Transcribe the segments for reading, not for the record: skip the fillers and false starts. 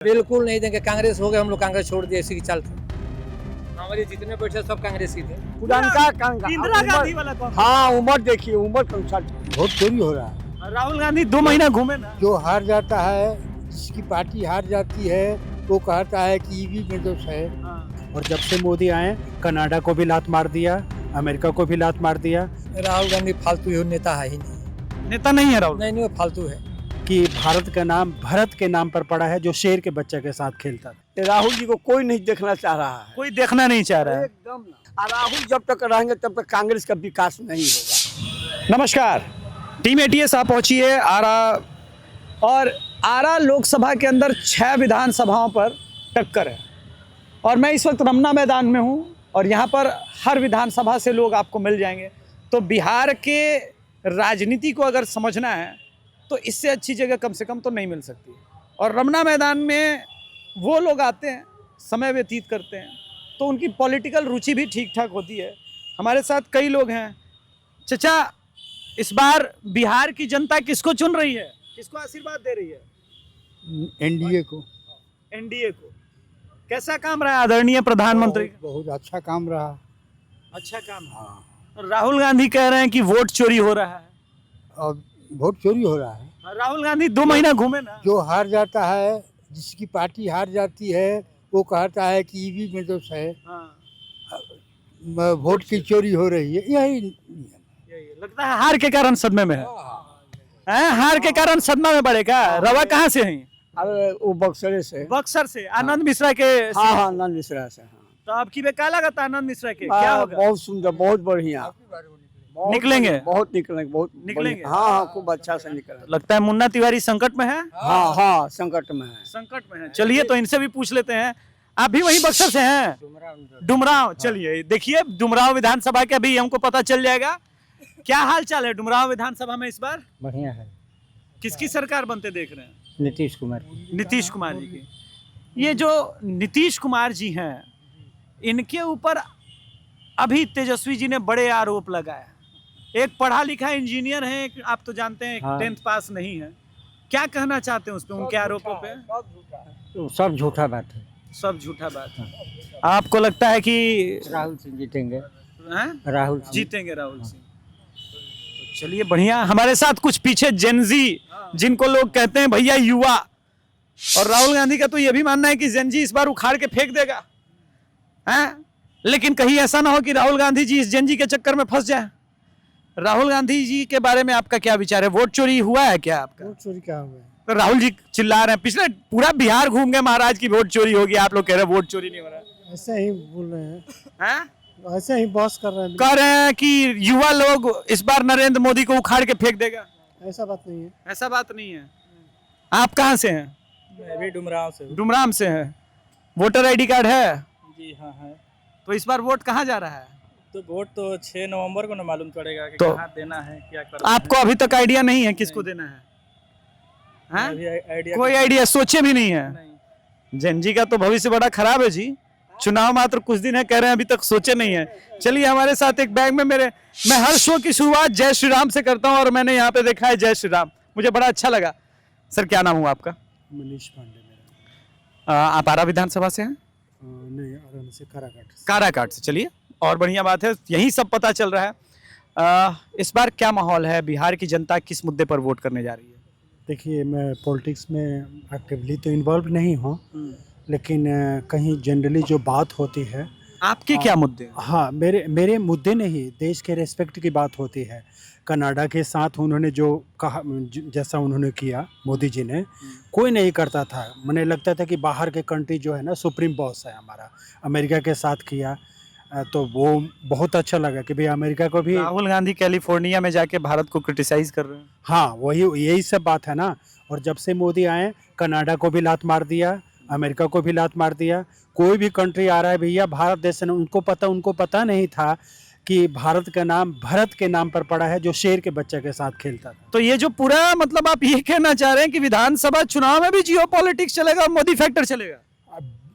बिल्कुल नहीं देंगे। कांग्रेस हो गए, हम लोग कांग्रेस छोड़ दिए, इसी की चाल थी। हमारे जितने बैठे सब कांग्रेस की थे। पुरानका कांग्रेस इंदिरा गांधी वाला कौन? हाँ, उम्र देखिए, उम्र कौन सा वोट चोरी हो रहा है। राहुल गांधी 2 महीना घूमे ना। जो हार जाता है, जिसकी पार्टी हार जाती है, वो कहता है कि ईवी में दोष है। और जब से मोदी आए, कनाडा को भी लात मार दिया, अमेरिका को भी लात मार दिया राहुल गांधी फालतू ही नेता है ही नहीं। नेता नहीं है राहुल। नहीं, वो फालतू है। कि भारत का नाम भरत के नाम पर पड़ा है, जो शेर के बच्चे के साथ खेलता था। राहुल जी को कोई नहीं देखना चाह रहा है, कोई देखना नहीं चाह रहा है। एकदम ना। और राहुल जब तक रहेंगे तब तक कांग्रेस का विकास नहीं होगा। नमस्कार, टीम एटीएस आप पहुंची है आरा, और आरा लोकसभा के अंदर 6 विधानसभाओं पर टक्कर है। और मैं इस वक्त रमना मैदान में हूं, और यहाँ पर हर विधानसभा से लोग आपको मिल जाएंगे। तो बिहार के राजनीति को अगर समझना है तो इससे अच्छी जगह कम से कम तो नहीं मिल सकती। और रमना मैदान में वो लोग आते हैं, समय व्यतीत करते हैं, तो उनकी पॉलिटिकल रुचि भी ठीक ठाक होती है। हमारे साथ कई लोग हैं। चचा, इस बार बिहार की जनता किसको चुन रही है, किसको आशीर्वाद दे रही है? एनडीए को। एनडीए को। कैसा काम रहा आदरणीय प्रधानमंत्री का? बहुत अच्छा काम रहा। अच्छा काम। हाँ। राहुल गांधी कह रहे हैं कि वोट चोरी हो रहा है। और वोट चोरी हो रहा है। राहुल गांधी 2 महीना घूमे ना। जो हार जाता है, जिसकी पार्टी हार जाती है, वो कहता है कि ईवी में दोष है। वोट की चोरी हो रही है, यही लगता है हार के कारण सदमे में है। हार के कारण सदमा में पड़ेगा। रवा कहाँ से हैं? अरे वो बक्सर से। बक्सर से। आनंद मिश्रा के। हाँ हाँ, आनंद मिश्रा से। हाँ। तो आपकी क्या लगा आनंद मिश्रा के, क्या होगा? बहुत सुंदर, बहुत बढ़िया। निकलेंगे? बहुत निकलेंगे, बहुत निकलेंगे? हाँ हाँ, खूब अच्छा से निकलेंगे। लगता है मुन्ना तिवारी संकट में है। हाँ हाँ, संकट में है। संकट में है। चलिए तो इनसे भी पूछ लेते हैं। आप भी वहीं बक्सर से हैं? डुमराव। चलिए देखिए, डुमराव विधानसभा के अभी हमको पता चल जाएगा। क्या हाल चाल है डुमराव विधानसभा में इस बार? बढ़िया है। किसकी सरकार बनते देख रहे हैं? नीतीश कुमार। नीतीश कुमार जी की। ये जो नीतीश कुमार जी हैं, इनके ऊपर अभी तेजस्वी जी ने बड़े आरोप लगाए। एक पढ़ा लिखा इंजीनियर है, आप तो जानते हैं, 10th पास नहीं है। क्या कहना चाहते हैं उस पे, उनके आरोपों पे? तो सब झूठा बात है। सब झूठा बात है। आपको लगता है कि राहुल सिंह जीतेंगे? हैं? राहुल सिंह जीतेंगे राहुल सिंह। तो चलिए बढ़िया। हमारे साथ कुछ पीछे जेनजी, जिनको लोग कहते हैं भैया युवा, और राहुल गांधी का तो ये भी मानना है कि जेनजी इस बार उखाड़ के फेंक देगा। हैं? लेकिन कहीं ऐसा ना हो कि राहुल गांधी जी इस जेनजी के चक्कर में फंस जाए। राहुल गांधी जी के बारे में आपका क्या विचार है? वोट चोरी हुआ है क्या आपका? वोट चोरी क्या हुआ? तो राहुल जी चिल्ला रहे हैं, पिछले पूरा बिहार घूम गए महाराज की वोट चोरी होगी, आप लोग कह रहे हैं वोट चोरी नहीं हो रहा है। ऐसे ही बोल रहे हैं, हैं? ऐसे ही बहस कर रहे हैं। कह रहे हैं कि युवा लोग इस बार नरेंद्र मोदी को उखाड़ के फेंक देगा। ऐसा बात नहीं है। ऐसा बात नहीं है। आप कहाँ से हैं? मैं भी डुमराव से हूँ। डुमराम से हैं। वोटर आईडी कार्ड है? जी हाँ है। तो इस बार वोट कहाँ जा रहा है? तो वोट तो 6 नवंबर को ना मालूम पड़ेगा कि तो कहाँ देना है, क्या करना आपको अभी तक आइडिया नहीं है किसको देना है? है। हैं? अभी आइडिया कोई आइडिया सोचे भी नहीं है। नहीं। जनजी का तो भविष्य बड़ा खराब है जी। चुनाव मात्र कुछ दिन है, कह रहे हैं अभी तक सोचे नहीं है। चलिए, हमारे साथ एक बैग में मैं हर शो की शुरुआत जय श्री राम से करता हूं, और मैंने यहाँ पे देखा है जय श्री राम, मुझे बड़ा अच्छा लगा। सर, क्या नाम हुआ आपका? मनीष पांडे मेरा। आप आरा विधानसभा से हैं? नहीं, आरा से काराकाट से। काराकाट से। चलिए, और बढ़िया बात है, यही सब पता चल रहा है। इस बार क्या माहौल है? बिहार की जनता किस मुद्दे पर वोट करने जा रही है? देखिए, मैं पॉलिटिक्स में एक्टिवली तो इन्वॉल्व नहीं हूँ, लेकिन कहीं जनरली जो बात होती है। आपके क्या मुद्दे हैं? हाँ, मेरे मुद्दे नहीं, देश के रेस्पेक्ट की बात होती है। कनाडा के साथ उन्होंने जो कहा, जैसा उन्होंने किया मोदी जी ने, कोई नहीं करता था। मुझे लगता था कि बाहर के कंट्री जो है ना, सुप्रीम बॉस है हमारा। अमेरिका के साथ किया तो वो बहुत अच्छा लगा कि भाई अमेरिका को भी। राहुल गांधी कैलिफोर्निया में जाके भारत को क्रिटिसाइज कर रहे हैं। हाँ, वही यही सब बात है ना। और जब से मोदी आए, कनाडा को भी लात मार दिया, अमेरिका को भी लात मार दिया। कोई भी कंट्री आ रहा है भैया, भारत देश ने, उनको पता नहीं था कि भारत का नाम भरत के नाम पर पड़ा है, जो शेर के बच्चे के साथ खेलता था। तो ये जो पूरा, मतलब आप ये कहना चाह रहे हैं कि विधानसभा चुनाव में भी जियोपॉलिटिक्स चलेगा, मोदी फैक्टर चलेगा?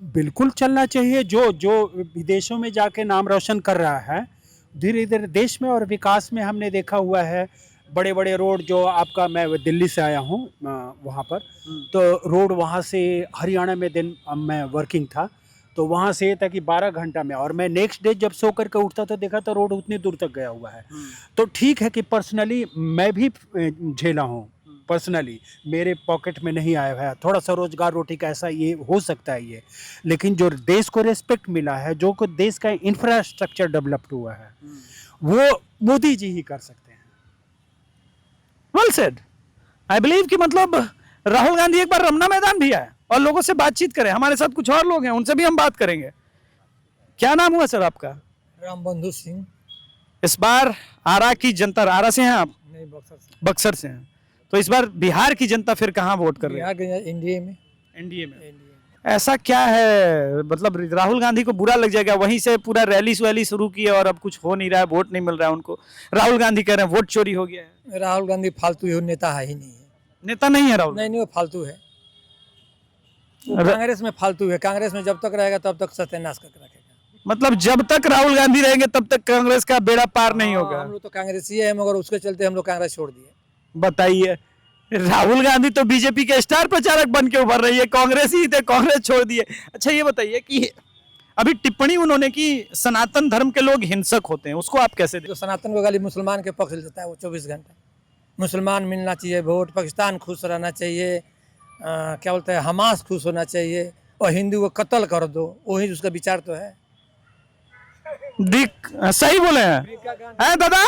बिल्कुल चलना चाहिए। जो विदेशों में जाके नाम रोशन कर रहा है, धीरे धीरे देश में और विकास में हमने देखा हुआ है। बड़े बड़े रोड जो आपका, मैं दिल्ली से आया हूँ वहाँ पर, तो रोड वहाँ से हरियाणा में दिन मैं वर्किंग था, तो वहाँ से ये था कि 12 घंटा में, और मैं नेक्स्ट डे जब सो करके उठता था देखा तो रोड उतनी दूर तक गया हुआ है। तो ठीक है कि पर्सनली मैं भी झेला हूँ, पर्सनली मेरे पॉकेट में नहीं आया है, थोड़ा सा रोजगार रोटी का ऐसा ये हो सकता है ये, लेकिन जो देश को रेस्पेक्ट मिला है, जो को देश का इंफ्रास्ट्रक्चर डेवलप्ड हुआ है, वो मोदी जी ही कर सकते हैं। Well said. आई बिलीव कि मतलब राहुल गांधी एक बार रमना मैदान भी आए और लोगों से बातचीत करें। हमारे साथ कुछ और लोग हैं, उनसे भी हम बात करेंगे। क्या नाम हुआ सर आपका? रामबंधु सिंह। इस बार आरा की जनता, आरा से हैं आप? नहीं, बक्सर से। बक्सर से हैं। तो इस बार बिहार की जनता फिर कहाँ वोट कर रही है? बिहार के एनडीए में। एनडीए में। ऐसा क्या है, मतलब राहुल गांधी को बुरा लग जाएगा? वहीं से पूरा रैली वैली शुरू की है और अब कुछ हो नहीं रहा है, वोट नहीं मिल रहा है उनको। राहुल गांधी कह रहे हैं वोट चोरी हो गया है। राहुल गांधी फालतू है, नेता है ही नहीं है। नेता नहीं है राहुल? नहीं, वो फालतू है। वो कांग्रेस में फालतू है। कांग्रेस में जब तक रहेगा तब तक सत्यानाश करके रखेगा। मतलब जब तक राहुल गांधी रहेंगे तब तक कांग्रेस का बेड़ा पार नहीं होगा। हम लोग तो कांग्रेसी है, मगर उसके चलते हम लोग कांग्रेस छोड़ दिए। बताइए, राहुल गांधी तो बीजेपी के स्टार प्रचारक बन के उभर रही है, कांग्रेस ही थे, कांग्रेस छोड़ दिए। अच्छा ये बताइए कि अभी टिप्पणी उन्होंने की सनातन धर्म के लोग हिंसक होते हैं, उसको आप कैसे जो सनातन को गाली मुसलमान के पक्ष लेता है वो 24 घंटे मुसलमान मिलना चाहिए वोट, पाकिस्तान खुश रहना चाहिए, क्या बोलते हैं, हमास खुश होना चाहिए, और हिंदू को कत्ल कर दो, वही उसका विचार तो है। सही बोले हैं दादा?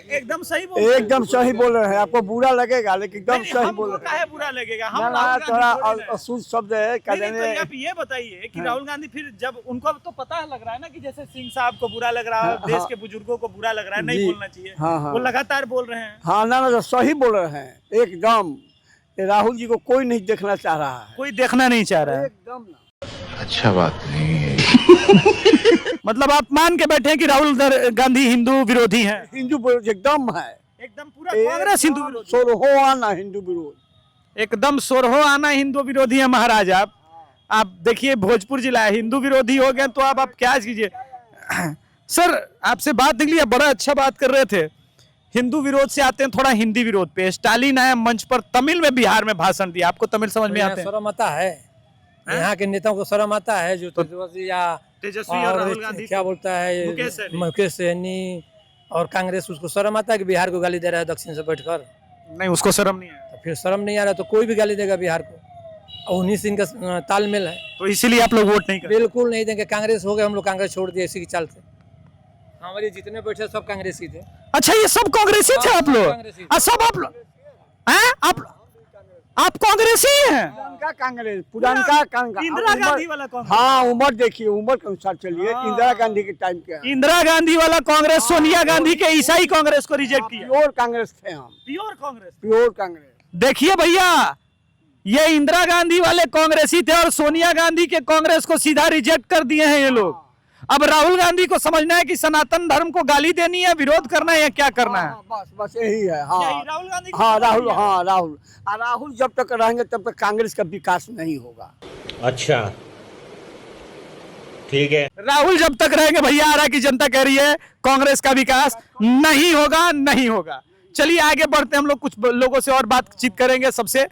एकदम सही बोल रहे हैं। एकदम सही बोल रहे हैं। आपको बुरा लगेगा लेकिन एकदम सही बोल रहे हैं। काहे बुरा लगेगा? हम ना थोड़ा असूल शब्द है नहीं, तो आप ये बताइए कि राहुल गांधी फिर जब उनको तो पता लग रहा है ना कि जैसे सिंह साहब को बुरा लग रहा है, देश के बुजुर्गों को बुरा लग रहा है, नहीं बोलना चाहिए, वो लगातार बोल रहे हैं। हाँ ना सही बोल रहे हैं एकदम। राहुल जी को कोई नहीं देखना चाह रहा है, कोई देखना नहीं चाह रहा है एकदम। अच्छा बात नहीं है। मतलब आप मान के बैठे हैं कि राहुल गांधी हिंदू विरोधी हैं? हिंदू विरोध एकदम है, एकदम पूरा कांग्रेस हिंदू विरोधी, सोरहो आना हिंदू विरोध, एकदम सोरहो आना हिंदू विरोधी है महाराज। आप देखिए भोजपुर जिला है, हिंदू विरोधी हो गए तो अब आप क्या कीजिए। सर आपसे बात निकली है, बड़ा अच्छा बात कर रहे थे। हिंदू विरोध से आते हैं थोड़ा हिंदी विरोध पे। स्टालिन आया मंच पर, तमिल में बिहार में भाषण दिया। आपको तमिल समझ में आते हैं? शर्म आता है यहाँ के नेताओं को, शर्म आता है जो तेजस्वी और राहुल गांधी, क्या बोलता है मुकेश सहनी और कांग्रेस, उसको शर्म आता है कि बिहार को गाली दे रहा है दक्षिण से बैठकर? नहीं, उसको शर्म नहीं है। तो फिर शर्म नहीं आ रहा तो कोई भी गाली देगा बिहार को, और उन्हीं से इनका तालमेल है। तो इसीलिए आप लोग वोट नहीं करते? बिल्कुल नहीं देंगे। कांग्रेस हो गए, हम लोग कांग्रेस छोड़ दिए इसी की चाल से। हमारे जितने बैठे सब कांग्रेसी थे। अच्छा ये सब कांग्रेसी थे आप लोग? सब आप लोग हैं? आप कांग्रेसी हैं? पुरानका कांग्रेस, पुरानका कांग्रेस, इंदिरा गांधी वाला कांग्रेस। हाँ, उम्र देखिए, उम्र के अनुसार चलिए। इंदिरा गांधी के टाइम के इंदिरा गांधी वाला कांग्रेस, सोनिया गांधी के ईसाई कांग्रेस को रिजेक्ट किया। प्योर कांग्रेस थे हम, प्योर कांग्रेस, प्योर कांग्रेस। देखिए भैया, ये इंदिरा गांधी वाले कांग्रेसी थे और सोनिया गांधी के कांग्रेस को सीधा रिजेक्ट कर दिए हैं ये लोग। अब राहुल गांधी को समझना है कि सनातन धर्म को गाली देनी है, विरोध करना है या क्या करना है? बस यही है। हाँ राहुल गांधी, हाँ राहुल जब तक रहेंगे तब तक कांग्रेस का विकास नहीं होगा। अच्छा ठीक है। राहुल जब तक रहेंगे भैया, आरा की जनता कह रही है कांग्रेस का विकास नहीं होगा, नहीं होगा। चलिए आगे बढ़ते हैं, हम लोग कुछ लोगों से और बातचीत करेंगे। सबसे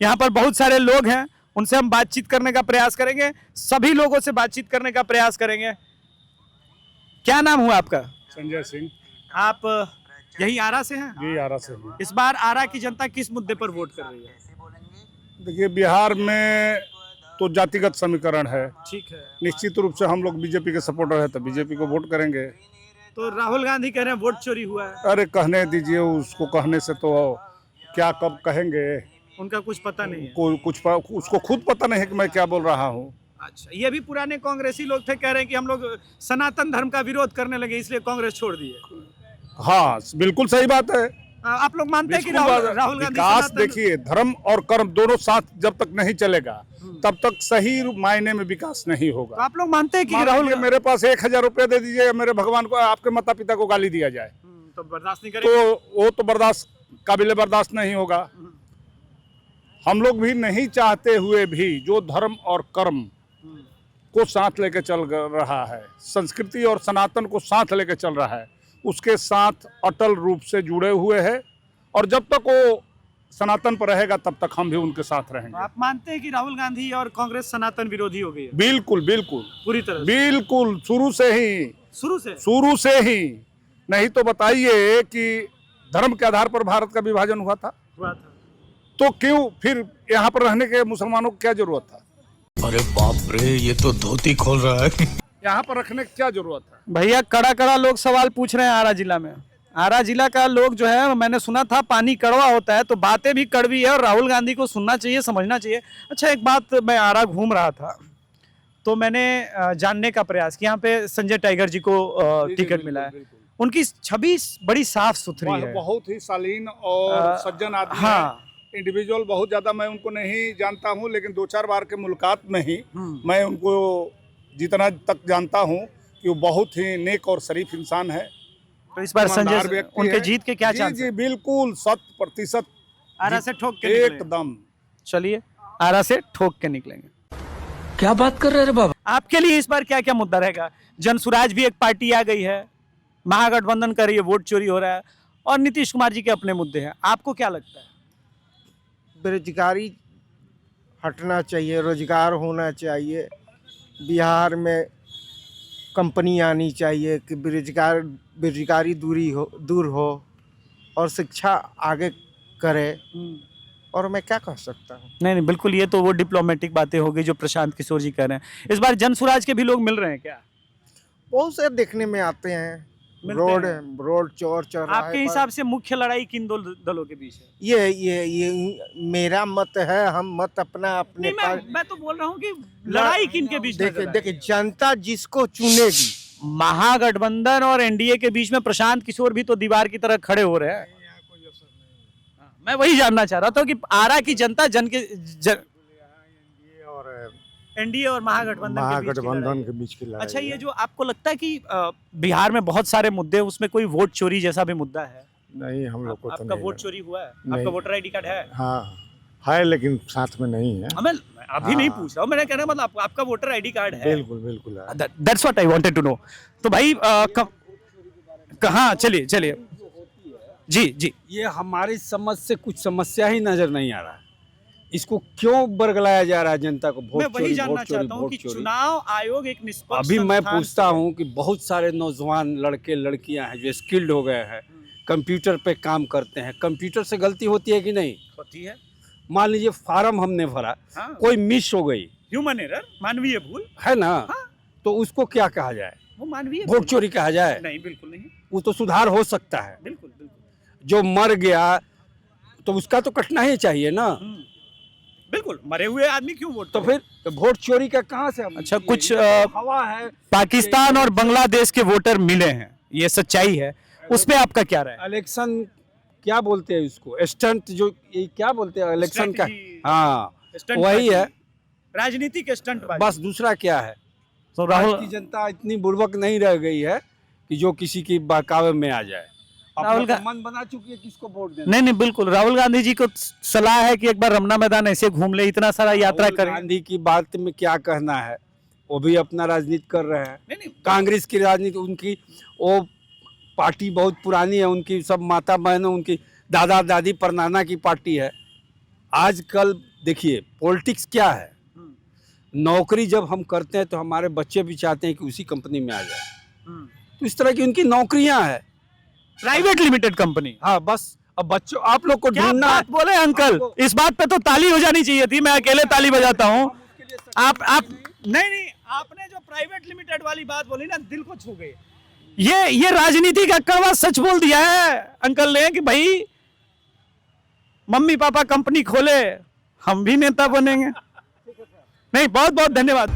यहाँ पर बहुत सारे लोग हैं, उनसे हम बातचीत करने का प्रयास करेंगे, सभी लोगों से बातचीत करने का प्रयास करेंगे। क्या नाम हुआ आपका? संजय सिंह। आप यही आरा से हैं? जी आरा से हूँ। इस बार आरा की जनता किस मुद्दे पर वोट कर रही है? देखिए बिहार में तो जातिगत समीकरण है, ठीक है। निश्चित रूप से हम लोग बीजेपी के सपोर्टर है तो बीजेपी को वोट करेंगे। तो राहुल गांधी कह रहे हैं वोट चोरी हुआ है। अरे कहने दीजिए, उसको कहने से तो क्या कब कहेंगे, उनका कुछ पता नहीं है। उसको खुद पता नहीं है कि मैं क्या बोल रहा हूँ। अच्छा, ये भी पुराने कांग्रेसी लोग थे, कह रहे हैं कि हम लोग सनातन धर्म का विरोध करने लगे इसलिए कांग्रेस छोड़ दिए। हाँ बिल्कुल सही बात है। आप लोग मानते हैं कि राहुल गांधी विकास, देखिए धर्म और कर्म दोनों साथ जब तक नहीं चलेगा तब तक सही मायने में विकास नहीं होगा। तो आप लोग मानते हैं कि राहुल, मेरे पास 1000 रुपये दे दीजिए, मेरे भगवान को, आपके माता पिता को गाली दिया जाए तो बर्दाश्त नहीं करेंगे? तो वो तो बर्दाश्त, काबिल बर्दाश्त नहीं होगा। हम लोग भी नहीं चाहते हुए भी जो धर्म और कर्म को साथ लेके चल रहा है, संस्कृति और सनातन को साथ लेके चल रहा है, उसके साथ अटल रूप से जुड़े हुए हैं और जब तक वो सनातन पर रहेगा तब तक हम भी उनके साथ रहेंगे। आप मानते हैं कि राहुल गांधी और कांग्रेस सनातन विरोधी हो गई है? बिल्कुल बिल्कुल पूरी तरह से? बिल्कुल, शुरू से ही। नहीं तो बताइए कि धर्म के आधार पर भारत का विभाजन हुआ था तो क्यों फिर यहाँ पर रहने के मुसलमानों को क्या जरूरत था? अरे बाप रे, ये तो धोती खोल रहा है। यहाँ पर रखने की क्या जरूरत है? भैया कड़ा लोग सवाल पूछ रहे हैं आरा जिला में। आरा जिला का लोग जो है, मैंने सुना था पानी कड़वा होता है तो बातें भी कड़वी है और राहुल गांधी को सुनना चाहिए, समझना चाहिए। अच्छा, एक बात, मैं आरा घूम रहा था तो मैंने जानने का प्रयास किया, यहाँ पे संजय टाइगर जी को टिकट मिला है। उनकी छवि बड़ी साफ सुथरी है, बहुत ही शालीन और सज्जन आदमी। हाँ, इंडिविजुअल बहुत ज्यादा मैं उनको नहीं जानता हूँ, लेकिन 2-4 बार के मुलाकात में ही मैं उनको जितना तक जानता हूँ कि वो बहुत ही नेक और शरीफ इंसान है। तो इस बार संजय उनके जीत के क्या चांस? जी बिल्कुल 100% आरा से ठोक के एकदम। चलिए, आरा से ठोक के निकलेंगे। क्या बात कर रहे हैं बाबा? आपके लिए इस बार क्या क्या मुद्दा रहेगा? जनसुराज भी एक पार्टी आ गई है, महागठबंधन कर रही है, वोट चोरी हो रहा है और नीतीश कुमार जी के अपने मुद्दे हैं। आपको क्या लगता है? बेरोजगारी हटना चाहिए, रोजगार होना चाहिए, बिहार में कंपनी आनी चाहिए कि बेरोजगारी दूर हो और शिक्षा आगे करे। और मैं क्या कह सकता हूँ? नहीं, बिल्कुल, ये तो वो डिप्लोमेटिक बातें हो गई जो प्रशांत किशोर जी कह रहे हैं। इस बार जनसुराज के भी लोग मिल रहे हैं क्या? बहुत से देखने में आते हैं, रोड चौराहे। आपके हिसाब से मुख्य लड़ाई किन दो दलों के बीच है? ये मेरा मत है, हम मत अपना अपने मैं तो बोल रहा हूँ कि लड़ाई किन के बीच? देखिए जनता जिसको चुनेगी। महागठबंधन और एनडीए के बीच में प्रशांत किशोर भी तो दीवार की तरह खड़े हो रहे हैं। मैं वही जानना चाह रहा था कि आरा की जनता एनडीए और महागठबंधन के बीच की लड़ाई। अच्छा, ये जो आपको लगता है कि बिहार में बहुत सारे मुद्दे, उसमें कोई वोट चोरी जैसा भी मुद्दा है? नहीं, हम लोग को तो आपका वोट चोरी हुआ है? आपका वोटर आईडी कार्ड है? हाँ है, लेकिन साथ में नहीं है। मैं अभी नहीं पूछ रहा हूँ, मैंने कहना मतलब आपका वोटर आईडी कार्ड है? बिल्कुल that's what I wanted to know. तो भाई कहाँ, चलिए जी। ये हमारी समझ से कुछ समस्या ही नजर नहीं आ रहा है। इसको क्यों बरगलाया जा रहा है जनता को? मैं वही जानना चाहता हूं कि चुनाव आयोग एक निष्पक्ष अभी मैं पूछता हूं कि बहुत सारे नौजवान लड़के लड़कियां हैं जो स्किल्ड हो गए हैं, कंप्यूटर पे काम करते हैं। कंप्यूटर से गलती होती है कि नहीं होती है? मान लीजिए फार्म हमने भरा, कोई मिस हो गई, ह्यूमन एरर, मानवीय भूल है ना? तो उसको क्या कहा जाए? वो मानवीय वोट चोरी कहा जाए? नहीं, बिल्कुल नहीं। वो तो सुधार हो सकता है। बिल्कुल। जो मर गया तो उसका तो कटना ही चाहिए ना। बिल्कुल, मरे हुए आदमी क्यों वोट? तो फिर वोट चोरी का कहाँ से? अच्छा, कुछ हवा है। पाकिस्तान और बांग्लादेश के वोटर मिले हैं, ये सच्चाई है, उस पे आपका क्या राय? इलेक्शन क्या बोलते हैं उसको? स्टंट, जो ये क्या बोलते हैं इलेक्शन का? हाँ, वही है, राजनीतिक स्टंट। बस दूसरा क्या है? तो राहुल की जनता इतनी बुर्बक नहीं रह गई है कि जो किसी की बहकावे में आ जाए। राहुल का मन बना चुकी है किसको वोट देना। नहीं, बिल्कुल। राहुल गांधी जी को सलाह है कि एक बार रमना मैदान ऐसे घूम ले, इतना सारा यात्रा करें। गांधी की बात में क्या कहना है, वो भी अपना राजनीति कर रहे हैं। कांग्रेस की राजनीति, उनकी वो पार्टी बहुत पुरानी है, उनकी सब माता बहनों, उनकी दादा दादी परनाना की पार्टी है। आजकल देखिए पॉलिटिक्स क्या है, नौकरी जब हम करते हैं तो हमारे बच्चे भी चाहते हैं कि उसी कंपनी में आ जाए। तो इस तरह की उनकी नौकरियां हैं, प्राइवेट लिमिटेड कंपनी। हाँ, बस अब बच्चों आप लोग को ढूंढना है। बोले अंकल, इस बात पे तो ताली हो जानी चाहिए थी, मैं अकेले ताली बजाता हूँ। आप नहीं, आपने जो प्राइवेट लिमिटेड वाली बात बोली ना, दिल को छू गई। ये राजनीति का कड़वा सच बोल दिया है अंकल ने कि भाई मम्मी पापा कंपनी खोले, हम भी नेता बनेंगे। नहीं, बहुत बहुत धन्यवाद।